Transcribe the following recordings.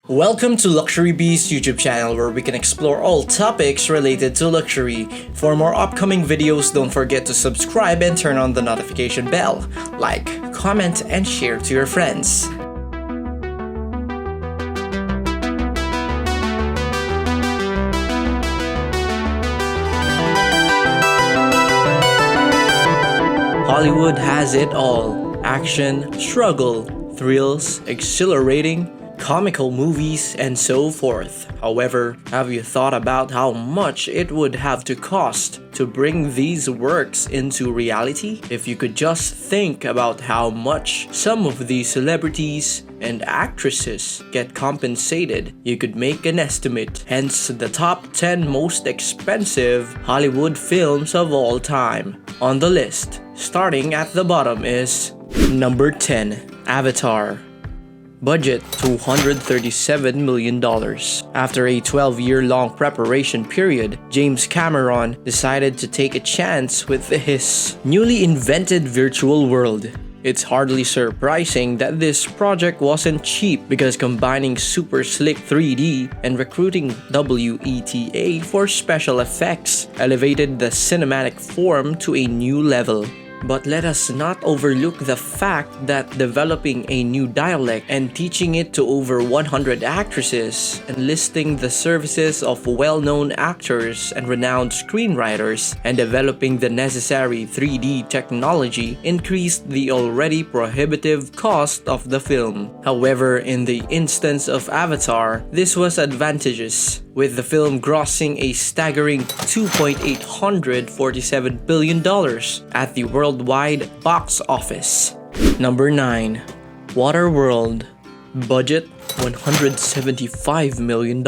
Welcome to Luxury Beast YouTube channel where we can explore all topics related to luxury. For more upcoming videos, don't forget to subscribe and turn on the notification bell. Like, comment, and share to your friends. Hollywood has it all. Action, struggle, thrills, exhilarating, comical movies, and so forth. However, have you thought about how much it would have to cost to bring these works into reality? If you could just think about how much some of these celebrities and actresses get compensated, you could make an estimate. Hence, the top 10 most expensive Hollywood films of all time. On the list, starting at the bottom is number 10, Avatar. Budget $237 million. After a 12-year-long preparation period, James Cameron decided to take a chance with his newly invented virtual world. It's hardly surprising that this project wasn't cheap because combining super slick 3D and recruiting WETA for special effects elevated the cinematic form to a new level. But let us not overlook the fact that developing a new dialect and teaching it to over 100 actresses, enlisting the services of well-known actors and renowned screenwriters, and developing the necessary 3D technology increased the already prohibitive cost of the film. However, in the instance of Avatar, this was advantageous, with the film grossing a staggering $2.847 billion at the worldwide box office. Number 9. Waterworld. Budget $175 million.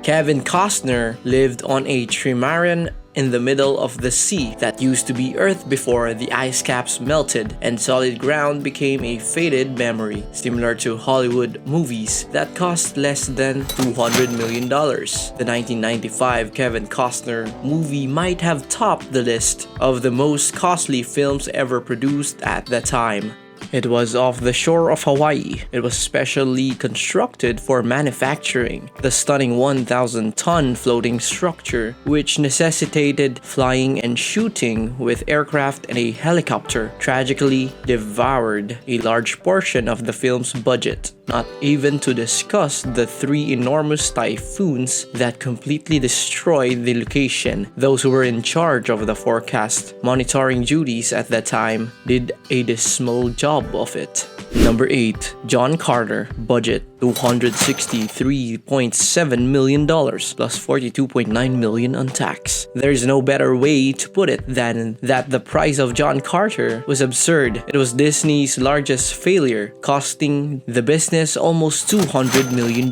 Kevin Costner lived on a trimaran in the middle of the sea that used to be Earth before the ice caps melted and solid ground became a faded memory, similar to Hollywood movies that cost less than $200 million. The 1995 Kevin Costner movie might have topped the list of the most costly films ever produced at the time. It was off the shore of Hawaii. It was specially constructed for manufacturing. The stunning 1,000-ton floating structure, which necessitated flying and shooting with aircraft and a helicopter, tragically devoured a large portion of the film's budget. Not even to discuss the 3 enormous typhoons that completely destroyed the location. Those who were in charge of the forecast monitoring duties at that time did a dismal job of it. Number 8. John Carter. Budget $263.7 million plus $42.9 million on tax. There's no better way to put it than that the price of John Carter was absurd. It was Disney's largest failure, costing the business almost $200 million.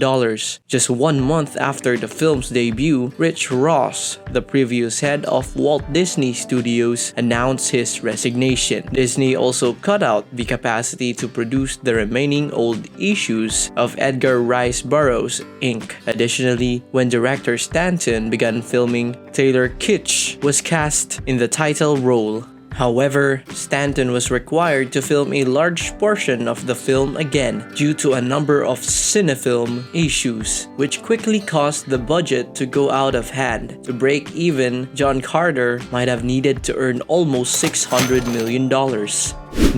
Just 1 month after the film's debut, Rich Ross, the previous head of Walt Disney Studios, announced his resignation. Disney also cut out the capacity to produce the remaining old issues of Edgar Rice Burroughs, Inc. Additionally, when director Stanton began filming, Taylor Kitsch was cast in the title role. However, Stanton was required to film a large portion of the film again due to a number of cinefilm issues, which quickly caused the budget to go out of hand. To break even, John Carter might have needed to earn almost $600 million.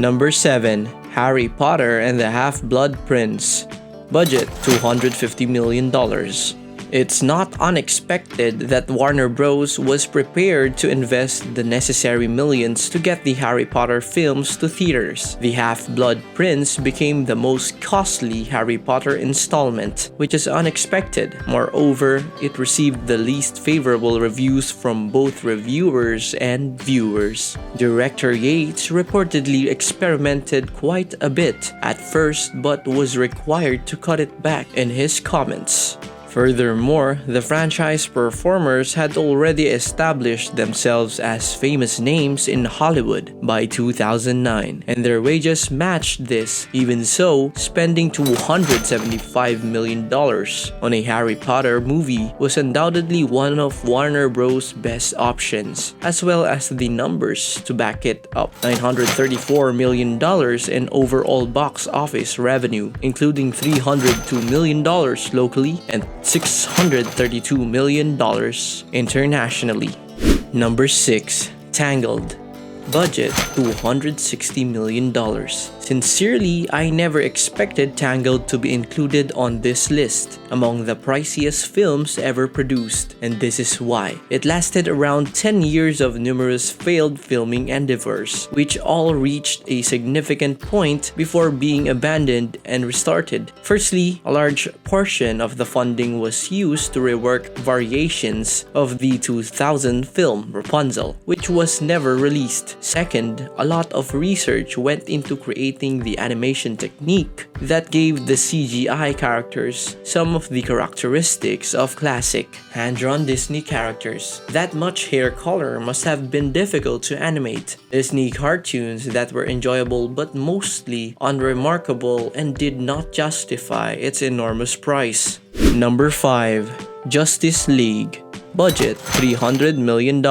Number 7. Harry Potter and the Half-Blood Prince. Budget $250 million. It's not unexpected that Warner Bros. Was prepared to invest the necessary millions to get the Harry Potter films to theaters. The Half-Blood Prince became the most costly Harry Potter installment, which is unexpected. Moreover, it received the least favorable reviews from both reviewers and viewers. Director Yates reportedly experimented quite a bit at first but was required to cut it back in his comments. Furthermore, the franchise performers had already established themselves as famous names in Hollywood by 2009, and their wages matched this. Even so, spending $275 million on a Harry Potter movie was undoubtedly one of Warner Bros.' best options, as well as the numbers to back it up. $934 million in overall box office revenue, including $302 million locally and $632 million internationally. Number 6. Tangled. Budget $260 million. Sincerely, I never expected Tangled to be included on this list among the priciest films ever produced, and this is why. It lasted around 10 years of numerous failed filming endeavors, which all reached a significant point before being abandoned and restarted. Firstly, a large portion of the funding was used to rework variations of the 2000 film Rapunzel, which was never released. Second, a lot of research went into creating the animation technique that gave the CGI characters some of the characteristics of classic hand-drawn Disney characters. That much hair color must have been difficult to animate. Disney cartoons that were enjoyable but mostly unremarkable and did not justify its enormous price. Number 5. Justice League. Budget $300 million.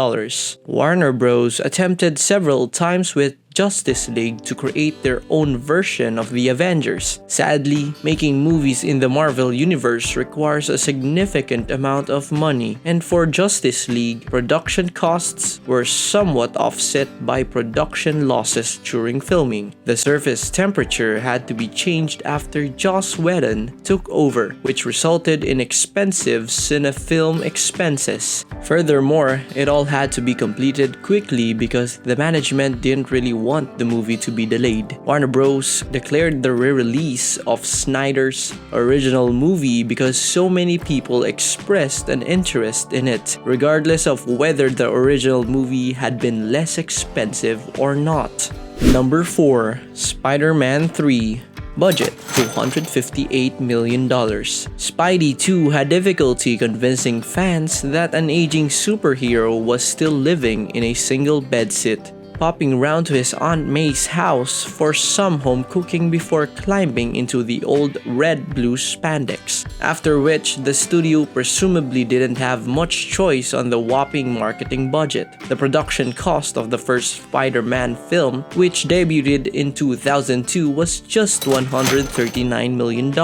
Warner Bros. Attempted several times with Justice League to create their own version of the Avengers. Sadly, making movies in the Marvel Universe requires a significant amount of money, and for Justice League, production costs were somewhat offset by production losses during filming. The surface temperature had to be changed after Joss Whedon took over, which resulted in expensive cinefilm expenses. Furthermore, it all had to be completed quickly because the management didn't really want the movie to be delayed. Warner Bros. Declared the re-release of Snyder's original movie because so many people expressed an interest in it, regardless of whether the original movie had been less expensive or not. Number 4. SpiderMan III. Budget $258 million. Spidey 2 had difficulty convincing fans that an aging superhero was still living in a single bedsit, popping round to his Aunt May's house for some home cooking before climbing into the old red-blue spandex, after which the studio presumably didn't have much choice on the whopping marketing budget. The production cost of the first Spider-Man film, which debuted in 2002, was just $139 million.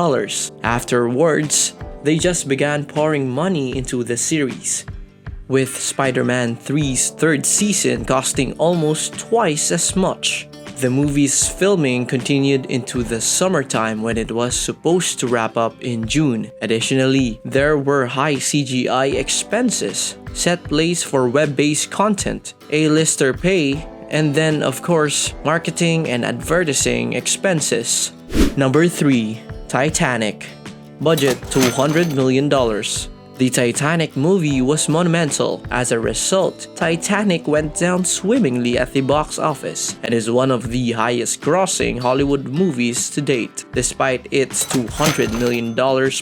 Afterwards, they just began pouring money into the series, with Spider-Man 3's third season costing almost twice as much. The movie's filming continued into the summertime when it was supposed to wrap up in June. Additionally, there were high CGI expenses, set plays for web-based content, A-lister pay, and then of course, marketing and advertising expenses. Number 3. Titanic. Budget $200 million. The Titanic movie was monumental. As a result, Titanic went down swimmingly at the box office and is one of the highest-grossing Hollywood movies to date. Despite its $200 million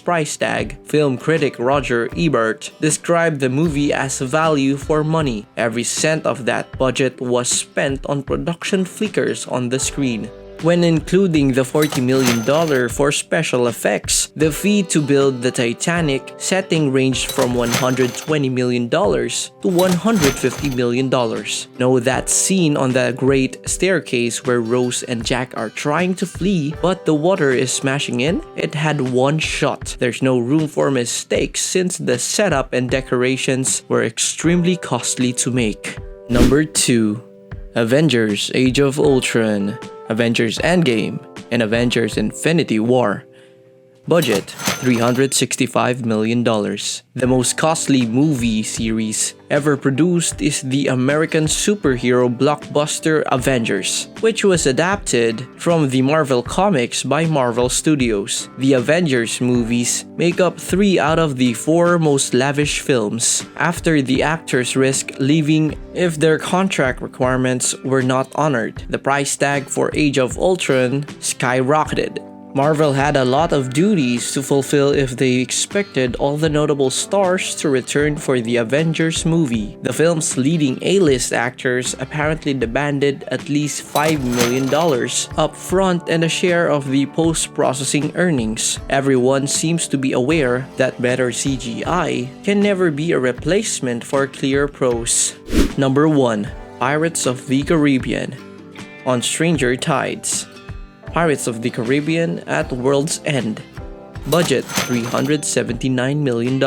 price tag, film critic Roger Ebert described the movie as value for money. Every cent of that budget was spent on production flickers on the screen. When including the $40 million for special effects, the fee to build the Titanic setting ranged from $120 million to $150 million. Know that scene on the great staircase where Rose and Jack are trying to flee but the water is smashing in? It had one shot. There's no room for mistakes since the setup and decorations were extremely costly to make. Number 2. Avengers Age of Ultron, Avengers Endgame, and Avengers Infinity War. Budget $365 million. The most costly movie series ever produced is the American superhero blockbuster Avengers, which was adapted from the Marvel Comics by Marvel Studios. The Avengers movies make up 3 out of the 4 most lavish films, after the actors risk leaving if their contract requirements were not honored. The price tag for Age of Ultron skyrocketed. Marvel had a lot of duties to fulfill if they expected all the notable stars to return for the Avengers movie. The film's leading A-list actors apparently demanded at least $5 million up front and a share of the post-processing earnings. Everyone seems to be aware that better CGI can never be a replacement for clear prose. Number 1. Pirates of the Caribbean. On Stranger Tides. Pirates of the Caribbean at World's End. Budget $379 million.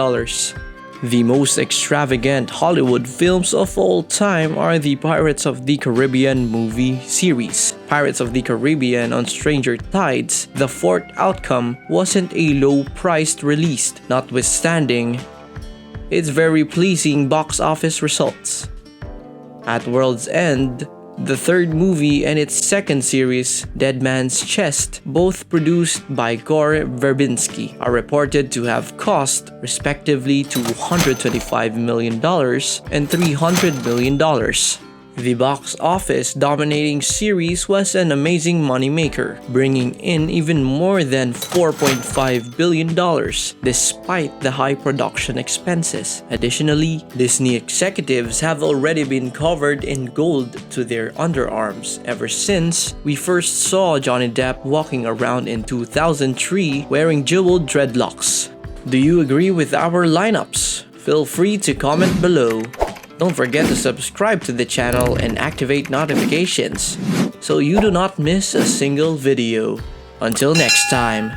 The most extravagant Hollywood films of all time are the Pirates of the Caribbean movie series. Pirates of the Caribbean on Stranger Tides, the fourth outcome, wasn't a low-priced release, notwithstanding its very pleasing box office results. At World's End, the third movie and its second series, Dead Man's Chest, both produced by Gore Verbinski, are reported to have cost respectively $225 million and $300 million. The box office dominating series was an amazing moneymaker, bringing in even more than $4.5 billion despite the high production expenses. Additionally, Disney executives have already been covered in gold to their underarms ever since we first saw Johnny Depp walking around in 2003 wearing jeweled dreadlocks. Do you agree with our lineups? Feel free to comment below. Don't forget to subscribe to the channel and activate notifications so you do not miss a single video. Until next time.